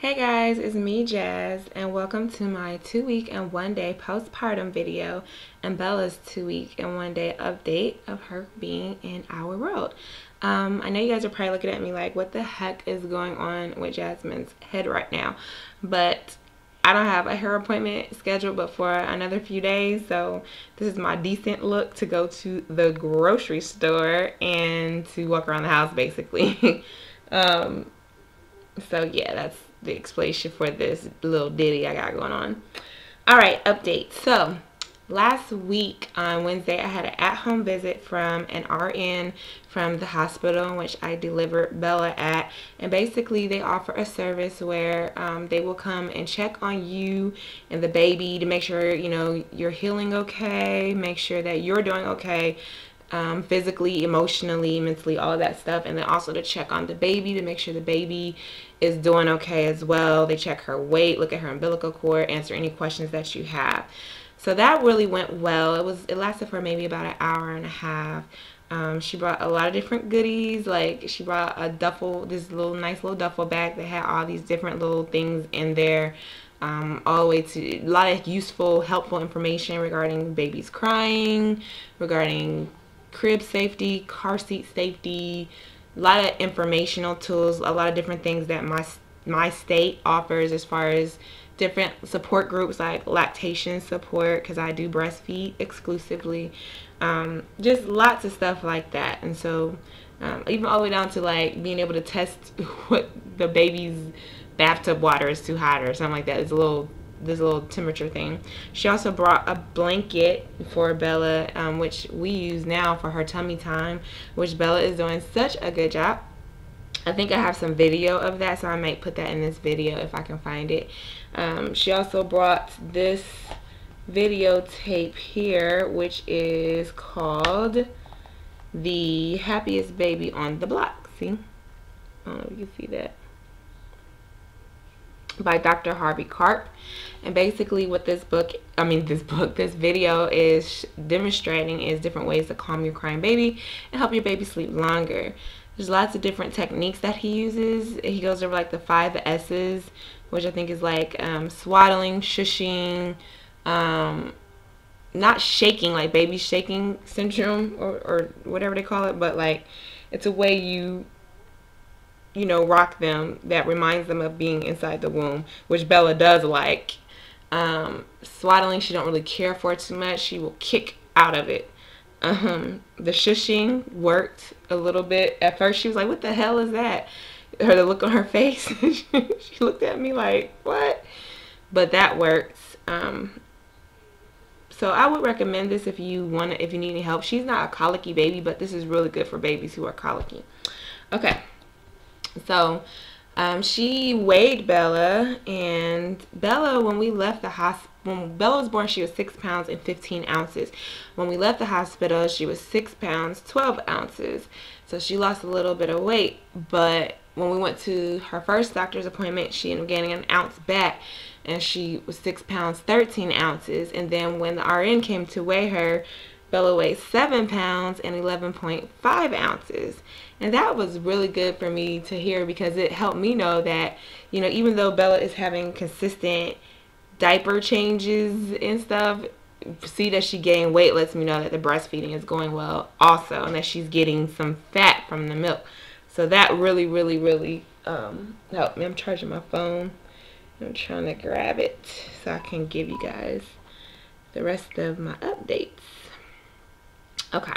Hey guys, it's me Jazz and welcome to my 2-week and 1-day postpartum video and Bella's 2-week and 1-day update of her being in our world. I know you guys are probably looking at me like what the heck is going on with Jasmine's head right now, but I don't have a hair appointment scheduled but for another few days, so this is my decent look to go to the grocery store and to walk around the house basically. So yeah, that's the explanation for this little ditty I got going on. Alright, update. So last week on Wednesday I had an at-home visit from an RN from the hospital in which I delivered Bella at, and basically they offer a service where they will come and check on you and the baby to make sure you're healing okay, make sure that you're doing okay, physically, emotionally, mentally, all of that stuff, and then also to check on the baby to make sure the baby is doing okay as well. They check her weight, look at her umbilical cord, answer any questions that you have. So that really went well. It lasted for maybe about an hour and a half. She brought a lot of different goodies. Like she brought a duffel, this nice little duffel bag that had all these different little things in there. All the way to a lot of useful, helpful information regarding babies crying, regarding crib safety, car seat safety, a lot of informational tools, a lot of different things that my state offers as far as different support groups like lactation support, because I do breastfeed exclusively, just lots of stuff like that. And so even all the way down to like being able to test what the baby's bathtub water is too hot or something like that. It's this little temperature thing. She also brought a blanket for Bella, which we use now for her tummy time, which Bella is doing such a good job. I think I have some video of that, so I might put that in this video if I can find it. She also brought this videotape here, which is called The Happiest Baby on the Block. See? I don't know if you can see that. By Dr. Harvey Karp. And basically what this video is demonstrating is different ways to calm your crying baby and help your baby sleep longer. There's lots of different techniques that he uses. He goes over like the 5 S's, which I think is like swaddling, shushing, not shaking, like baby shaking syndrome or whatever they call it, but like it's a way you rock them that reminds them of being inside the womb, which Bella does like. Swaddling, she don't really care for too much. She will kick out of it. The shushing worked a little bit. At first she was like, what the hell is that? The look on her face. She looked at me like, what? But that works. So I would recommend this if you need any help. She's not a colicky baby, but this is really good for babies who are colicky. Okay. So she weighed Bella, and Bella, when we left the hospital, when Bella was born, she was 6 pounds and 15 ounces. When we left the hospital, she was 6 pounds 12 ounces. So she lost a little bit of weight, but when we went to her first doctor's appointment, she ended up gaining an ounce back, and she was 6 pounds 13 ounces. And then when the RN came to weigh her, Bella weighed 7 pounds and 11.5 ounces. And that was really good for me to hear, because it helped me know that, even though Bella is having consistent diaper changes and stuff, see that she gained weight lets me know that the breastfeeding is going well also, and that she's getting some fat from the milk. So that really, really, really helped me. I'm charging my phone. I'm trying to grab it so I can give you guys the rest of my updates. Okay.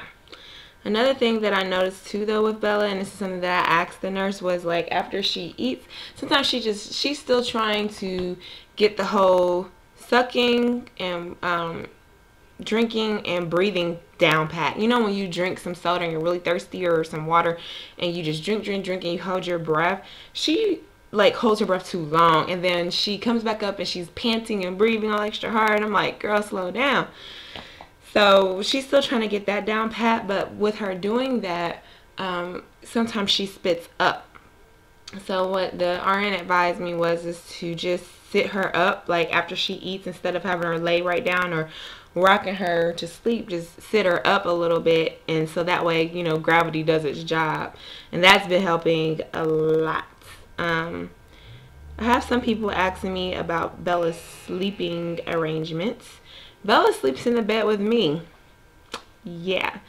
Another thing that I noticed too though with Bella, and this is something that I asked the nurse, was like after she eats, sometimes she's still trying to get the whole sucking and drinking and breathing down pat. When you drink some soda and you're really thirsty, or some water, and you just drink and you hold your breath, she like holds her breath too long, and then she comes back up and she's panting and breathing all extra hard. I'm like, girl, slow down. So she's still trying to get that down pat, but with her doing that, sometimes she spits up. So what the RN advised me is to just sit her up, like after she eats, instead of having her lay right down or rocking her to sleep, just sit her up a little bit, and so that way, gravity does its job. And that's been helping a lot. I have some people asking me about Bella's sleeping arrangements. Bella sleeps in the bed with me. Yeah.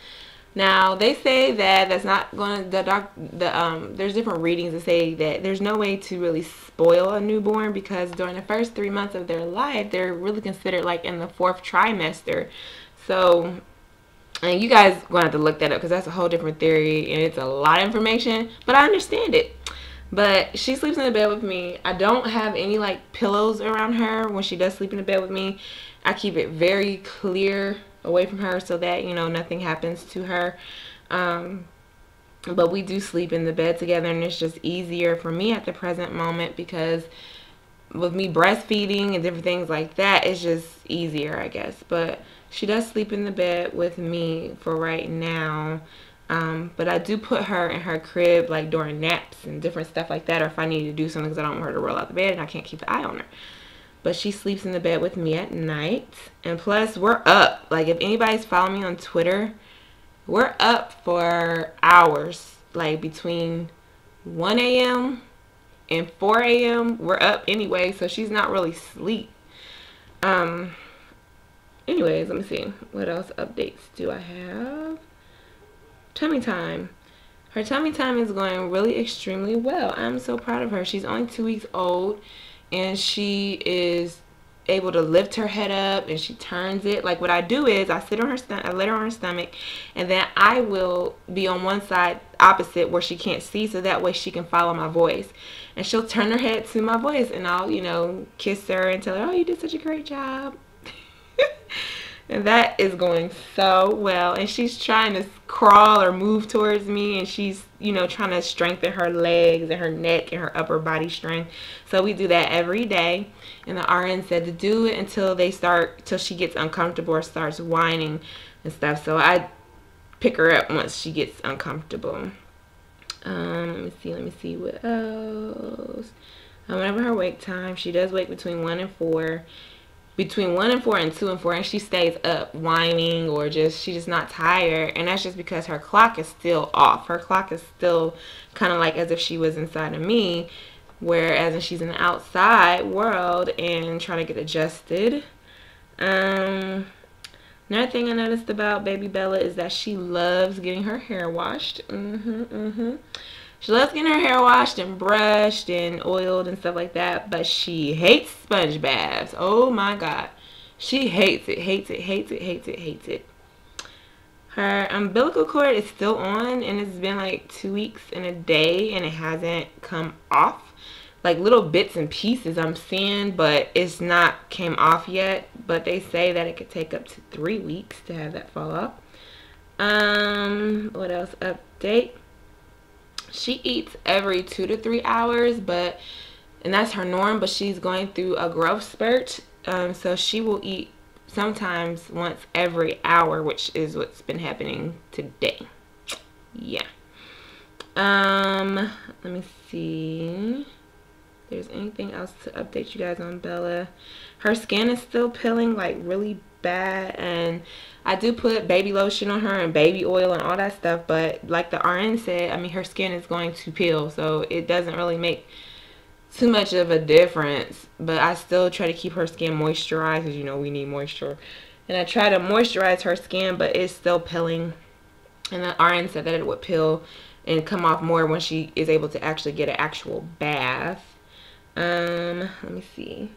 Now they say that that's not going to there's different readings that say that there's no way to really spoil a newborn, because during the first 3 months of their life they're really considered like in the 4th trimester. So, and you guys going to have to look that up because that's a whole different theory and it's a lot of information, but I understand it. But she sleeps in the bed with me. I don't have any like pillows around her when she does sleep in the bed with me. I keep it very clear away from her so that, you know, nothing happens to her. But we do sleep in the bed together, and it's just easier for me at the present moment because with me breastfeeding and different things like that, it's just easier, I guess. But she does sleep in the bed with me for right now. But I do put her in her crib like during naps and different stuff like that, or if I need to do something because I don't want her to roll out the bed and I can't keep an eye on her. But she sleeps in the bed with me at night. And plus, we're up. Like, if anybody's following me on Twitter, we're up for hours. Like, between 1 a.m. and 4 a.m. we're up anyway, so she's not really asleep. Anyways, let me see. What else updates do I have? Tummy time. Her tummy time is going really extremely well. I'm so proud of her. She's only 2 weeks old, and she is able to lift her head up, and she turns it. Like, what I do is I sit on her stomach, I let her on her stomach, and then I will be on one side opposite where she can't see, so that way she can follow my voice. And she'll turn her head to my voice, and I'll, you know, kiss her and tell her, oh, you did such a great job. And that is going so well. And she's trying to crawl or move towards me, and she's, you know, trying to strengthen her legs and her neck and her upper body strength. So we do that every day. And the RN said to do it till she gets uncomfortable or starts whining and stuff. So I pick her up once she gets uncomfortable. Let me see what else. Whenever her wake time, she does wake between 1 and 4. Between 1 and 4 and 2 and 4, and she stays up whining, or she's just not tired. And that's just because her clock is still off. Her clock is still kind of like as if she was inside of me, whereas she's in the outside world and trying to get adjusted. Another thing I noticed about baby Bella is that she loves getting her hair washed. She loves getting her hair washed and brushed and oiled and stuff like that, but she hates sponge baths. Oh my God. She hates it, hates it, hates it, hates it, hates it. Her umbilical cord is still on, and it's been like 2 weeks and a day, and it hasn't come off. Like little bits and pieces I'm seeing, but it's not came off yet. But they say that it could take up to 3 weeks to have that fall off. What else? Update. She eats every 2 to 3 hours, and that's her norm, but she's going through a growth spurt. So she will eat sometimes once every hour, which is what's been happening today. Yeah. Let me see if there's anything else to update you guys on Bella. Her skin is still peeling like really bad, and I do put baby lotion on her and baby oil and all that stuff, but like the RN said, I mean, her skin is going to peel, so it doesn't really make too much of a difference. But I still try to keep her skin moisturized, because you know we need moisture, and I try to moisturize her skin, but it's still peeling. And the RN said that it would peel and come off more when she is able to actually get an actual bath. Let me see.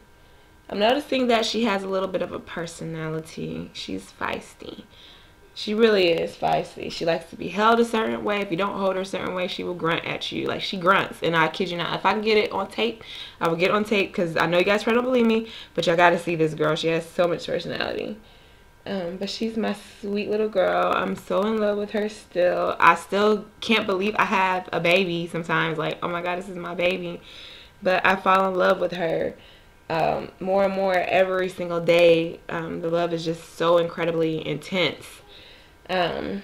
I'm noticing that she has a little bit of a personality. She's feisty. She really is feisty. She likes to be held a certain way. If you don't hold her a certain way, she will grunt at you. Like, she grunts. And I kid you not, if I can get it on tape, I will get it on tape, because I know you guys probably don't believe me, but y'all got to see this girl. She has so much personality. But she's my sweet little girl. I'm so in love with her still. I still can't believe I have a baby sometimes. Like, oh my God, this is my baby. But I fall in love with her more and more every single day. The love is just so incredibly intense. Let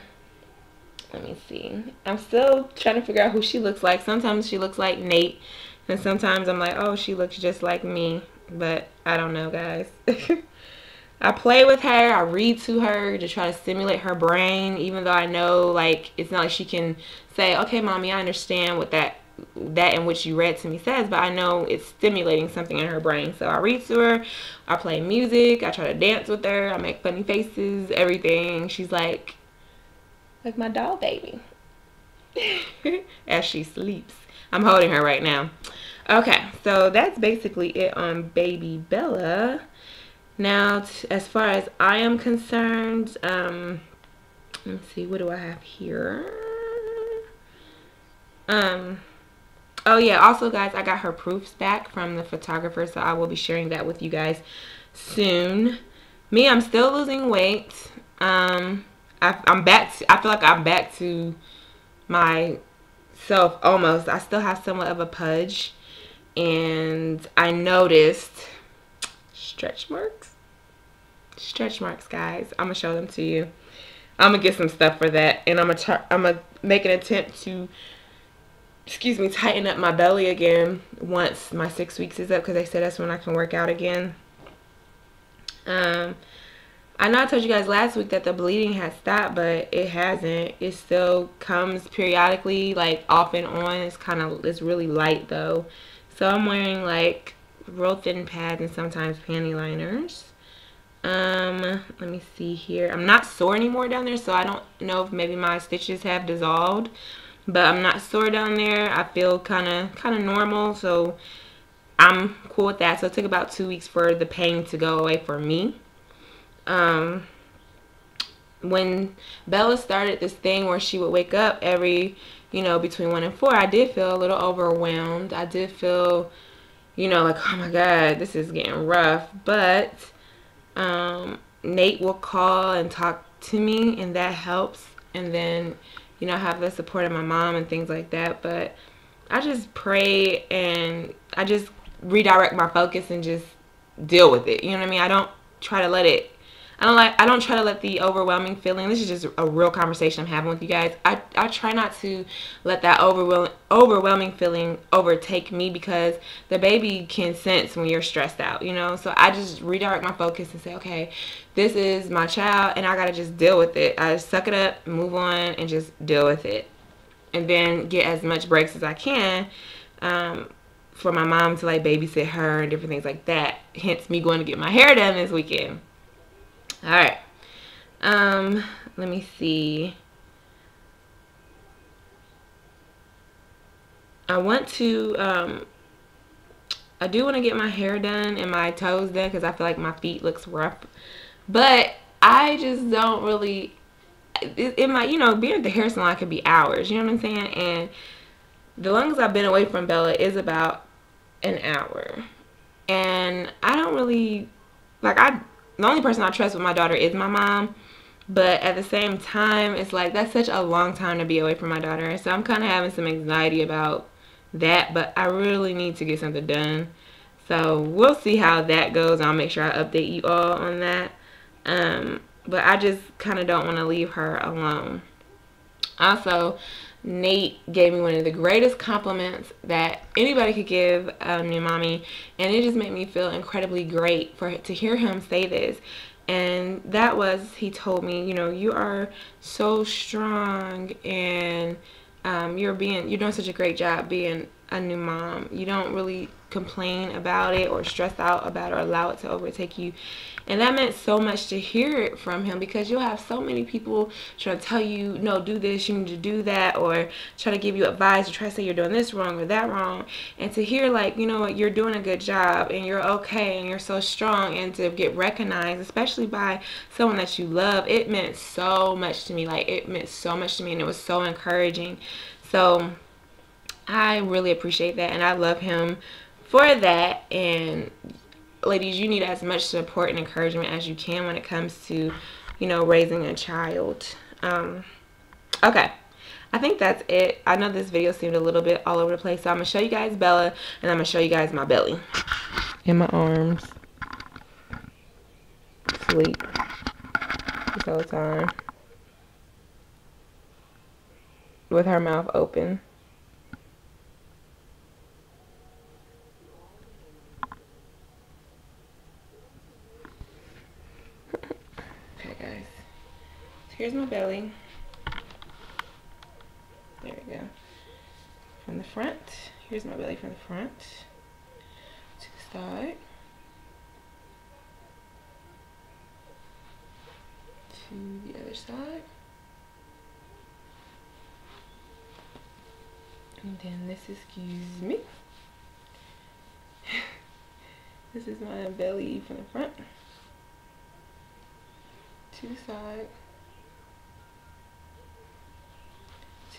me see. I'm still trying to figure out who she looks like. Sometimes she looks like Nate, and sometimes I'm like, oh, she looks just like me. But I don't know, guys. I play with her. I read to her to try to stimulate her brain, even though I know, like, it's not like she can say, okay, mommy, I understand what that that in which you read to me says, but I know it's stimulating something in her brain. So I read to her, I play music, I try to dance with her, I make funny faces, everything. She's like my doll baby as she sleeps. I'm holding her right now. Okay, so that's basically it on baby Bella. Now, as far as I am concerned, let me see, what do I have here? Oh yeah, also guys, I got her proofs back from the photographer, so I will be sharing that with you guys soon. Me, I'm still losing weight. I'm back to, I feel like I'm back to myself almost. I still have somewhat of a pudge, and I noticed stretch marks, guys. I'm gonna show them to you. I'm gonna get some stuff for that, and I'm gonna make an attempt to, excuse me, tighten up my belly again once my 6 weeks is up, because they said that's when I can work out again. I know I told you guys last week that the bleeding had stopped, but it hasn't. It still comes periodically, like off and on. It's really light though. So I'm wearing like real thin pads and sometimes panty liners. Let me see here. I'm not sore anymore down there, so I don't know if maybe my stitches have dissolved. But I'm not sore down there. I feel kind of normal, so I'm cool with that. So it took about 2 weeks for the pain to go away for me. When Bella started this thing where she would wake up every, between 1 and 4, I did feel a little overwhelmed. I did feel, like, oh my God, this is getting rough. But Nate will call and talk to me, and that helps. And then I have the support of my mom and things like that. But I just pray and I just redirect my focus and just deal with it. You know what I mean? I don't try to let it, I don't try to let the overwhelming feeling, this is just a real conversation I'm having with you guys. I try not to let that overwhelming feeling overtake me, because the baby can sense when you're stressed out, So I just redirect my focus and say, okay, this is my child and I gotta just deal with it. I just suck it up, move on, and just deal with it. And then get as much breaks as I can for my mom to like babysit her and different things like that. Hence me going to get my hair done this weekend. All right. Let me see. I do want to get my hair done and my toes done, because I feel like my feet looks rough. But I just don't really, it might, being at the hair salon could be hours, you know what I'm saying? And the longest I've been away from Bella is about an hour. And I don't really, the only person I trust with my daughter is my mom. But at the same time, it's like, that's such a long time to be away from my daughter. So I'm kind of having some anxiety about that. But I really need to get something done. So we'll see how that goes. I'll make sure I update you all on that. But I just kind of don't want to leave her alone. Also, Nate gave me one of the greatest compliments that anybody could give new mommy, and it just made me feel incredibly great to hear him say this. And that was, he told me, you are so strong, and you're doing such a great job being a new mom. You don't really complain about it or stress out about it or allow it to overtake you. And that meant so much to hear it from him, because you'll have so many people trying to tell you, no, do this, you need to do that, or try to give you advice or try to say you're doing this wrong or that wrong. And to hear like, you're doing a good job and you're okay and you're so strong, and to get recognized, especially by someone that you love, it meant so much to me. Like, it meant so much to me, and it was so encouraging. So I really appreciate that, and I love him for that. And ladies, you need as much support and encouragement as you can when it comes to, raising a child. Okay, I think that's it. I know this video seemed a little bit all over the place, so I'm going to show you guys Bella, and I'm going to show you guys my belly. In my arms. Sleep. This whole time. With her mouth open. Here's my belly. There we go. from the front. Here's my belly from the front to the side. To the other side. And then this, excuse me. This is my belly from the front to the side.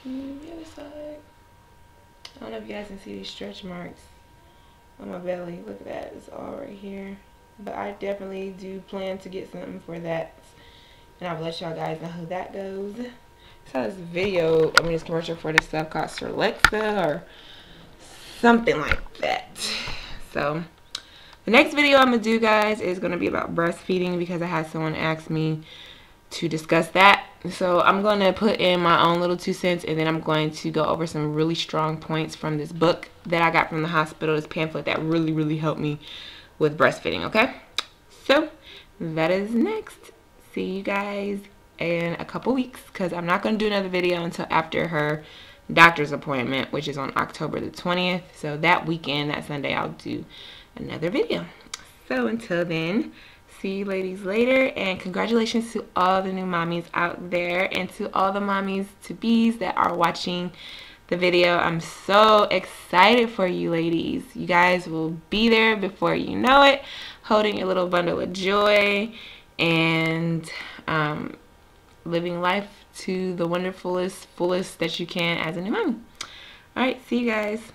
To the other side. I don't know if you guys can see these stretch marks on my belly. Look at that, it's all right here. But I definitely do plan to get something for that, and I'll let y'all guys know how that goes. I saw this video, this commercial for this stuff called Alexa or something like that. So the next video I'm gonna do, guys, is gonna be about breastfeeding, because I had someone ask me to discuss that. So I'm going to put in my own little 2 cents, and then I'm going to go over some really strong points from this book that I got from the hospital, this pamphlet that really helped me with breastfeeding, okay? So that is next. See you guys in a couple weeks, because I'm not going to do another video until after her doctor's appointment, which is on October the 20th. So that weekend, that Sunday, I'll do another video. So until then, see you ladies later, and congratulations to all the new mommies out there, and to all the mommies to bees that are watching the video. I'm so excited for you ladies. You guys will be there before you know it, holding your little bundle of joy and living life to the wonderfulest, fullest that you can as a new mommy. All right, see you guys.